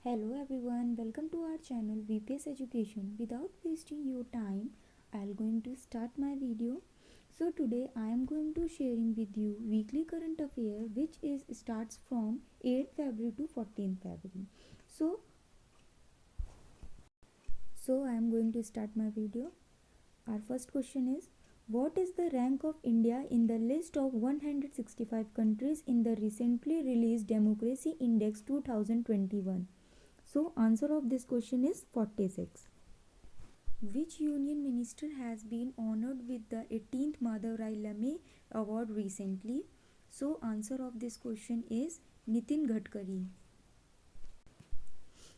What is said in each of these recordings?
Hello everyone, welcome to our channel VPS Education. Without wasting your time, I'll going to start my video. So today I am going to sharing with you weekly current affair which is starts from 8th February to 14th February. So I am going to start my video. Our first question is, what is the rank of India in the list of 165 countries in the recently released Democracy Index 2021? So answer of this question is 46. Which union minister has been honored with the 18th Madhav Rai Lame award recently? So answer of this question is Nitin Gadkari.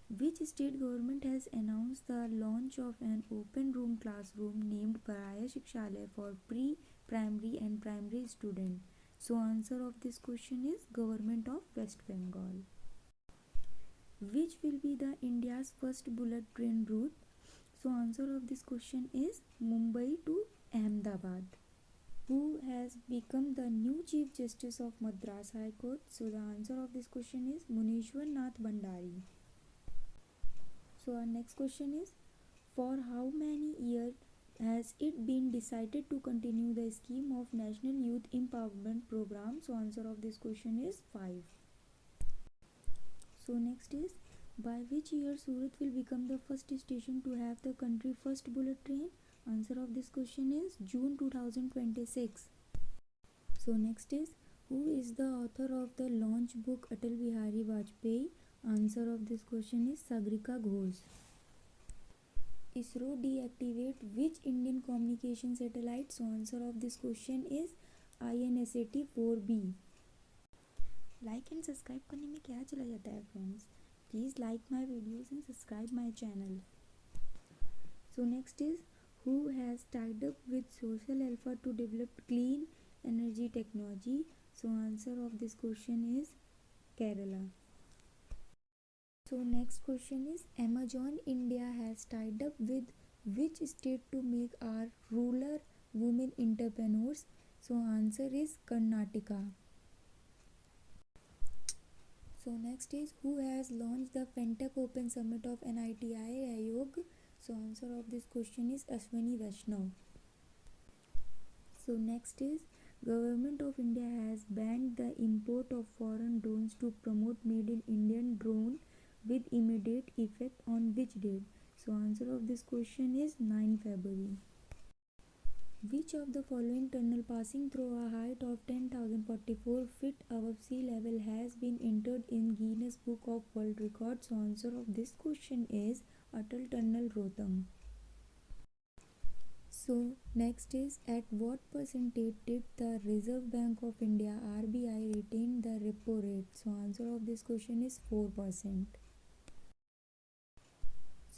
Which state government has announced the launch of an open room classroom named Paraya Shikshalaya for pre-primary and primary students? So answer of this question is Government of West Bengal. Which will be the India's first bullet train route? So answer of this question is Mumbai to Ahmedabad. Who has become the new Chief Justice of Madras High Court? So the answer of this question is Munishwar Nath Bhandari. So our next question is, for how many years has it been decided to continue the scheme of National Youth Empowerment Program? So answer of this question is 5. So next is, by which year Surat will become the first station to have the country first bullet train? Answer of this question is June 2026. So next is, who is the author of the launch book Atal Bihari Vajpayee? Answer of this question is Sagrika Ghosh. ISRO deactivate which Indian communication satellite? So answer of this question is INSAT 4B. Like and subscribe करने में क्या चला जाता है friends, please like my videos and subscribe my channel. So next is, who has tied up with social alpha two develop clean energy technology? So answer of this question is Kerala. So next question is, Amazon India has tied up with which state to make our rural women entrepreneurs? So answer is Karnataka. So next is, who has launched the Fintech Open Summit of NITI Aayog? So answer of this question is Ashwini Vaishnav. So next is, Government of India has banned the import of foreign drones to promote Made in Indian drone with immediate effect on which date? So answer of this question is 9 February. Which of the following tunnel passing through a height of 10,044 feet above sea level has been entered in Guinness Book of World Records? So answer of this question is Atal Tunnel Rohtam. So next is, at what percentage did the Reserve Bank of India RBI retain the repo rate? So answer of this question is 4%.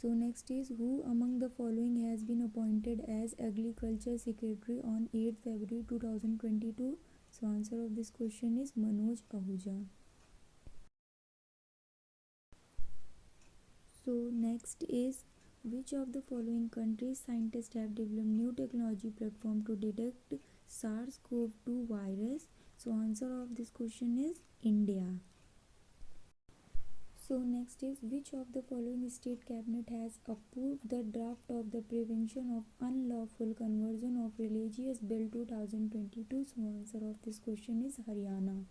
So next is, who among the following has been appointed as Agriculture Secretary on 8th February 2022? So answer of this question is Manoj Ahuja. So next is, which of the following countries scientists have developed new technology platform to detect SARS-CoV-2 virus? So answer of this question is India. So next is, which of the following state cabinet has approved the draft of the Prevention of Unlawful Conversion of Religious Bill 2022? So answer of this question is Haryana.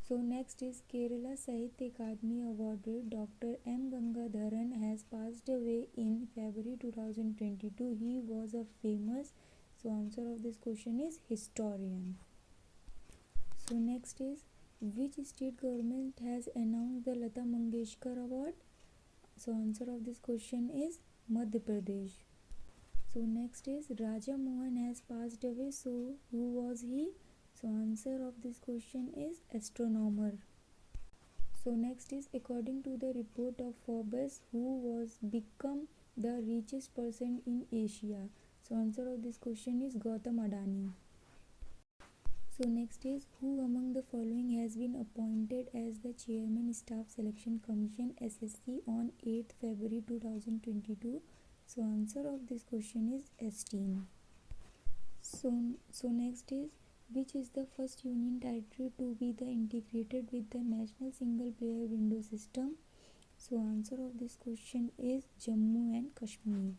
So next is, Kerala Sahitya Akademi awarded Dr. M. Gangadharan has passed away in February 2022. He was a famous, so answer of this question is historian. So next is, which state government has announced the Lata Mangeshkar Award? So answer of this question is Madhya Pradesh. So next is, Raja Mohan has passed away. So who was he? So answer of this question is astronomer. So next is, according to the report of Forbes, who was become the richest person in Asia? So answer of this question is Gautam Adani. So next is, who among the following has been appointed as the Chairman Staff Selection Commission SSC on 8th February 2022? So answer of this question is Esteem. So next is, Which is the first union territory to be integrated with the national single player window system? So answer of this question is Jammu and Kashmir.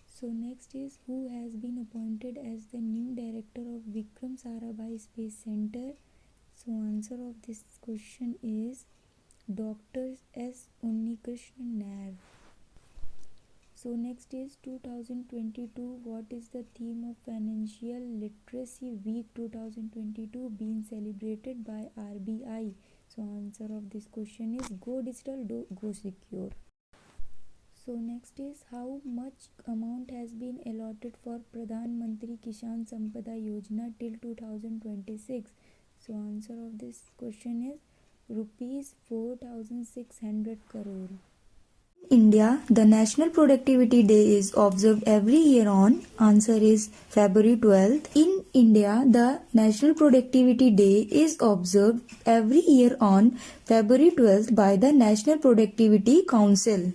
So next is, who has been appointed as the new director of Vikram Sarabhai Space Center? So answer of this question is Dr. S. Unnikrishnan Nair. So next is 2022. What is the theme of Financial Literacy Week 2022 being celebrated by RBI? So answer of this question is Go Digital, Go Secure. So next is, how much amount has been allotted for Pradhan Mantri Kisan Sampada Yojana till 2026? So answer of this question is rupees 4,600 crore. India, the National Productivity Day is observed every year on. Answer is February 12th. In India, the National Productivity Day is observed every year on February 12th by the National Productivity Council.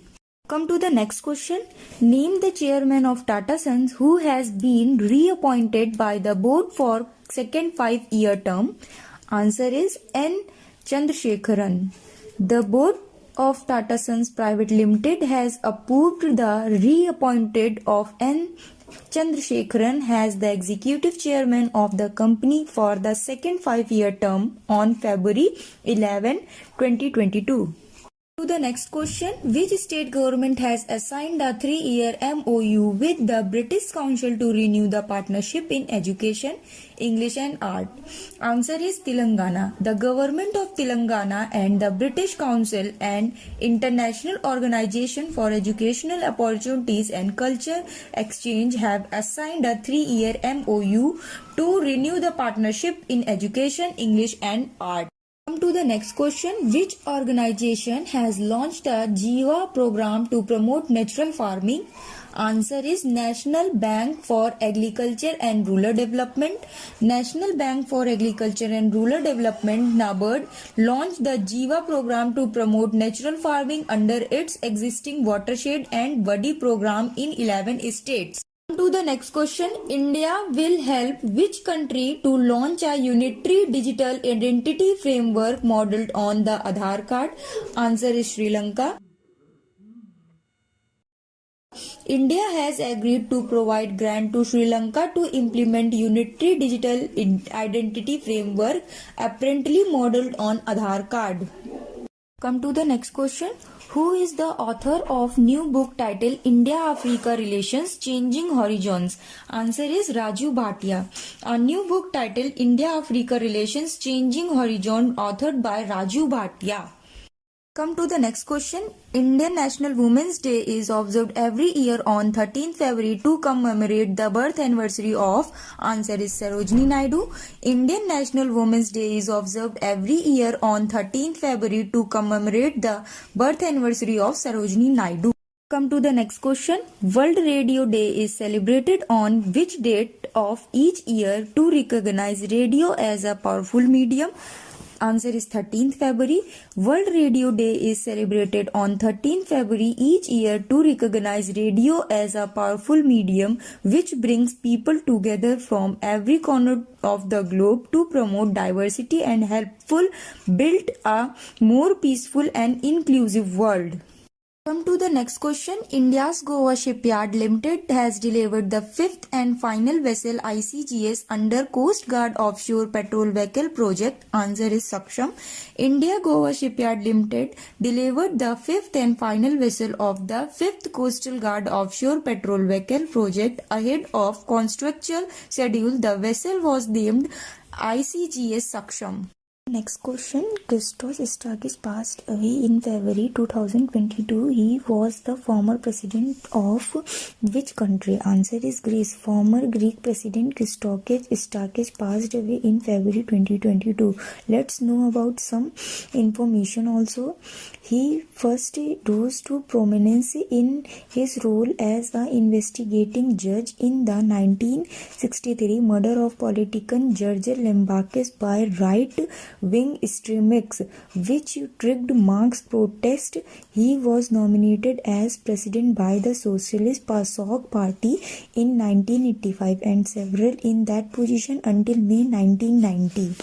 Come to the next question. Name the chairman of Tata Sons who has been reappointed by the board for second 5-year term. Answer is N. Chandrasekaran. The board of Tata Sons Private Limited has approved the reappointment of N. Chandrasekaran as the executive chairman of the company for the second 5-year term on February 11, 2022. To the next question, which state government has assigned a 3-year MOU with the British Council to renew the partnership in education, English and art? Answer is Telangana. The government of Telangana and the British Council and International Organization for Educational Opportunities and Culture Exchange have assigned a 3-year MOU to renew the partnership in education, English and art. Come to the next question. Which organization has launched a Jiva program to promote natural farming? Answer is National Bank for Agriculture and Rural Development. National Bank for Agriculture and Rural Development (NABARD) launched the Jiva program to promote natural farming under its existing watershed and buddy program in 11 states. To the next question, India will help which country to launch a unitary digital identity framework modeled on the Aadhaar card? Answer is Sri Lanka. India has agreed to provide grant to Sri Lanka to implement unitary digital identity framework apparently modeled on Aadhaar card. Come to the next question. Who is the author of new book titled India-Africa Relations Changing Horizons? Answer is Raju Bhatia. A new book titled India-Africa Relations Changing Horizons authored by Raju Bhatia. Come to the next question. Indian National Women's Day is observed every year on 13th February to commemorate the birth anniversary of. Answer is Sarojini Naidu. Indian National Women's Day is observed every year on 13th February to commemorate the birth anniversary of Sarojini Naidu. Come to the next question. World Radio Day is celebrated on which date of each year to recognize radio as a powerful medium? Answer is 13th February. World Radio Day is celebrated on 13th February each year to recognize radio as a powerful medium which brings people together from every corner of the globe to promote diversity and helpful build a more peaceful and inclusive world. Come to the next question. India's Goa Shipyard Limited has delivered the 5th and final vessel ICGS under Coast Guard Offshore Patrol Vehicle Project. Answer is Saksham. India Goa Shipyard Limited delivered the 5th and final vessel of the 5th Coastal Guard Offshore Patrol Vehicle Project ahead of contractual schedule. The vessel was named ICGS Saksham. Next question. Christos Istakis passed away in February 2022. He was the former president of which country? Answer is Greece. Former Greek president Christos Istakis passed away in February 2022. Let's know about some information also. He first rose to prominence in his role as an investigating judge in the 1963 murder of politician George Lambakis by right wing extremists, which triggered Marx's protest. He was nominated as president by the Socialist PASOK party in 1985 and several in that position until May 1990.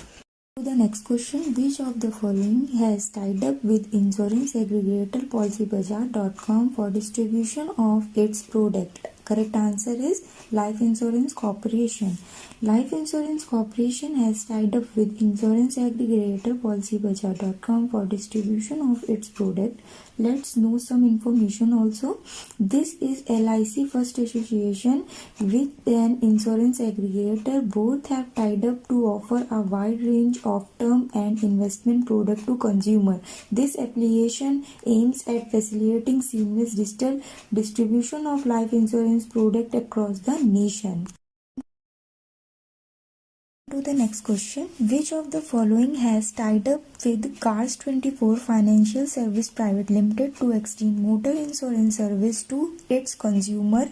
To the next question, which of the following has tied up with insurance aggregator PolicyBazaar.com for distribution of its product? Correct answer is Life Insurance Corporation. Life Insurance Corporation has tied up with insurance aggregator PolicyBazaar.com for distribution of its product. Let's know some information also. This is LIC first association with an insurance aggregator. Both have tied up to offer a wide range of term and investment product to consumer. This affiliation aims at facilitating seamless digital distribution of life insurance product across the nation. To the next question, which of the following has tied up with Cars24 Financial Service Private Limited to extend motor insurance service to its consumer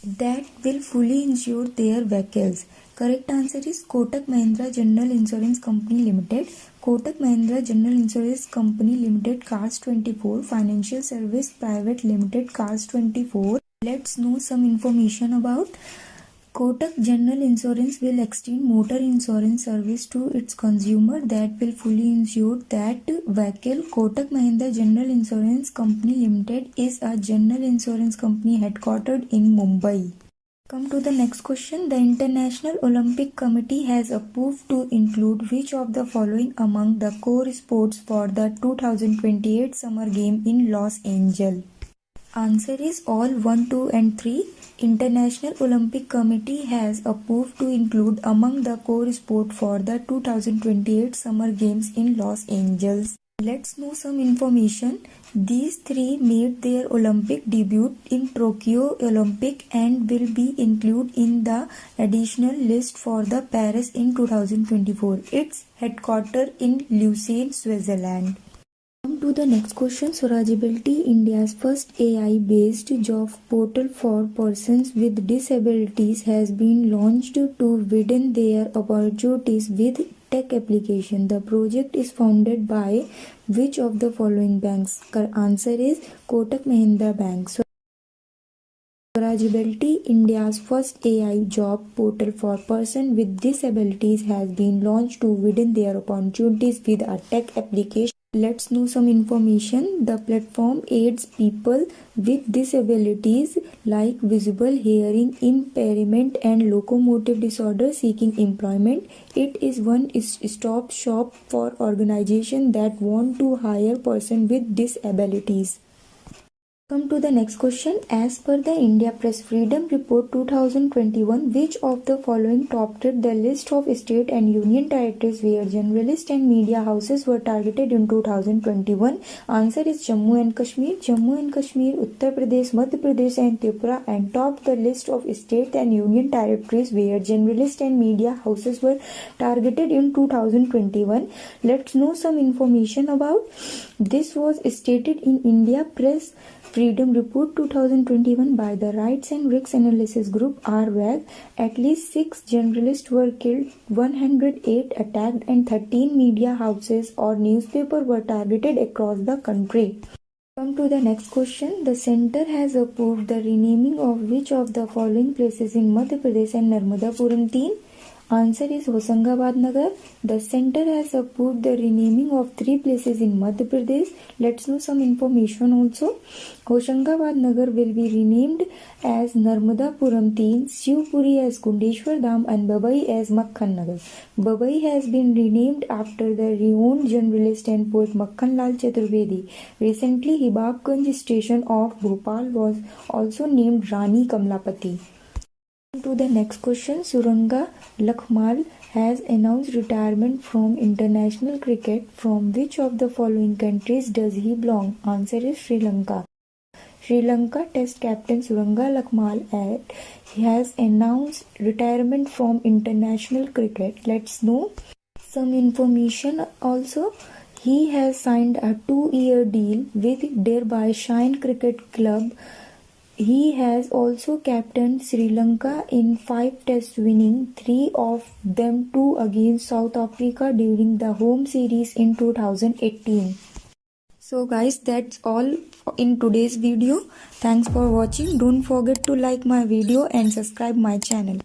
that will fully insure their vehicles? Correct answer is Kotak Mahindra General Insurance Company Limited. Kotak Mahindra General Insurance Company Limited, Cars24 Financial Service Private Limited, Cars24. Let's know some information about Kotak General Insurance will extend motor insurance service to its consumer that will fully insure that vehicle. Kotak Mahindra General Insurance Company Limited is a general insurance company headquartered in Mumbai. Come to the next question. The International Olympic Committee has approved to include which of the following among the core sports for the 2028 Summer Game in Los Angeles? Answer is all 1, 2 and 3. International Olympic Committee has approved to include among the core sport for the 2028 Summer Games in Los Angeles. Let's know some information. These three made their Olympic debut in Tokyo Olympic and will be included in the additional list for the Paris in 2024. Its headquarters in Lucerne, Switzerland. Come to the next question. Swarajability, India's first AI-based job portal for persons with disabilities, has been launched to widen their opportunities with tech application. The project is funded by which of the following banks? Answer is Kotak Mahindra Bank. Swarajability, India's first AI job portal for persons with disabilities, has been launched to widen their opportunities with a tech application. Let's know some information. The platform aids people with disabilities like visual, hearing impairment and locomotive disorder seeking employment. It is one stop shop for organizations that want to hire persons with disabilities. Come to the next question. As per the India Press Freedom Report 2021, which of the following topped the list of state and union territories where journalists and media houses were targeted in 2021? Answer is Jammu and Kashmir. Jammu and Kashmir, Uttar Pradesh, Madhya Pradesh and Tripura and topped the list of state and union territories where journalists and media houses were targeted in 2021. Let's know some information about this. Was stated in India Press Freedom Report 2021 by the Rights and Risks Analysis Group (RWAG). At least 6 journalists were killed, 108 attacked, and 13 media houses or newspapers were targeted across the country. Come to the next question. The center has approved the renaming of which of the following places in Madhya Pradesh and Narmadapuram Teen? Answer is Hosangabad Nagar. The center has approved the renaming of 3 places in Madhya Pradesh. Let's know some information also. Hosangabad Nagar will be renamed as Narmadapuram Teen, Shivpuri as Kundeshwar Dham and Babai as Makhan Nagar. Babai has been renamed after the renowned journalist and poet Makhan Lal Chaturvedi. Recently, Hibabganj station of Bhopal was also named Rani Kamlapati. To the next question. Suranga Lakhmal has announced retirement from international cricket. From which of the following countries does he belong? Answer is Sri Lanka. Sri Lanka Test captain Suranga Lakhmal has announced retirement from international cricket. Let's know some information also. He has signed a 2-year deal with Derbyshire Cricket Club He has also captained Sri Lanka in 5 tests, winning 3 of them, 2 against South Africa during the home series in 2018. So guys, that's all in today's video. Thanks for watching. Don't forget to like my video and subscribe my channel.